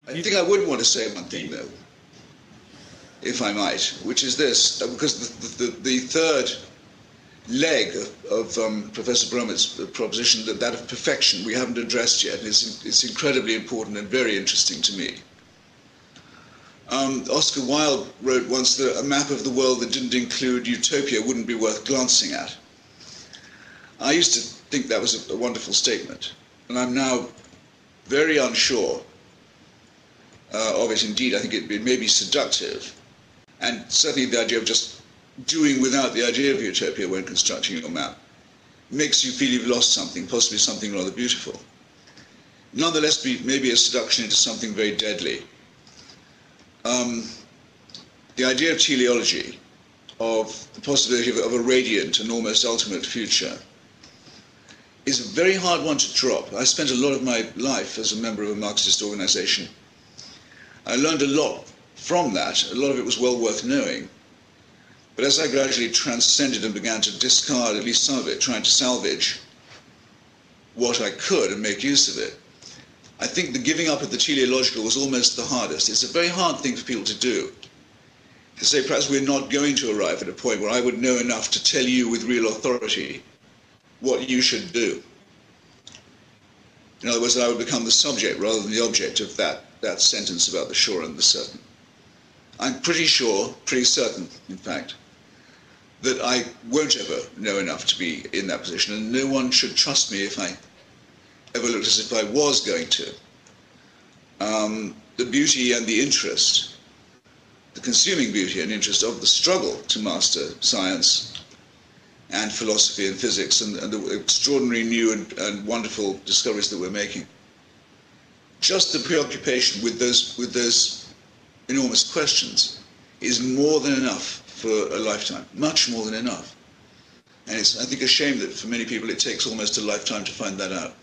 I think I would want to say one thing, though, if I might, which is this, because the third leg of Professor Brummett's proposition, that of perfection, we haven't addressed yet, and it's incredibly important and very interesting to me. Oscar Wilde wrote once that a map of the world that didn't include utopia wouldn't be worth glancing at. I used to think that was a wonderful statement, and I'm now very unsure of it. Indeed, I think it may be seductive, and certainly the idea of just doing without the idea of utopia when constructing your map makes you feel you've lost something, possibly something rather beautiful. Nonetheless, maybe a seduction into something very deadly. The idea of teleology, of the possibility of a radiant and almost ultimate future, is a very hard one to drop. I spent a lot of my life as a member of a Marxist organization. I learned a lot from that. A lot of it was well worth knowing. But as I gradually transcended and began to discard at least some of it, trying to salvage what I could and make use of it, I think the giving up of the teleological was almost the hardest. It's a very hard thing for people to do. To say perhaps we're not going to arrive at a point where I would know enough to tell you with real authority what you should do. In other words, that I would become the subject rather than the object of that sentence about the sure and the certain. I'm pretty sure, pretty certain, in fact, that I won't ever know enough to be in that position, and no one should trust me if I ever looked as if I was going to. The beauty and the interest, the consuming beauty and interest of the struggle to master science and philosophy and physics and the extraordinary new and wonderful discoveries that we're making. Just the preoccupation with those enormous questions is more than enough for a lifetime, much more than enough. And it's, I think, a shame that for many people it takes almost a lifetime to find that out.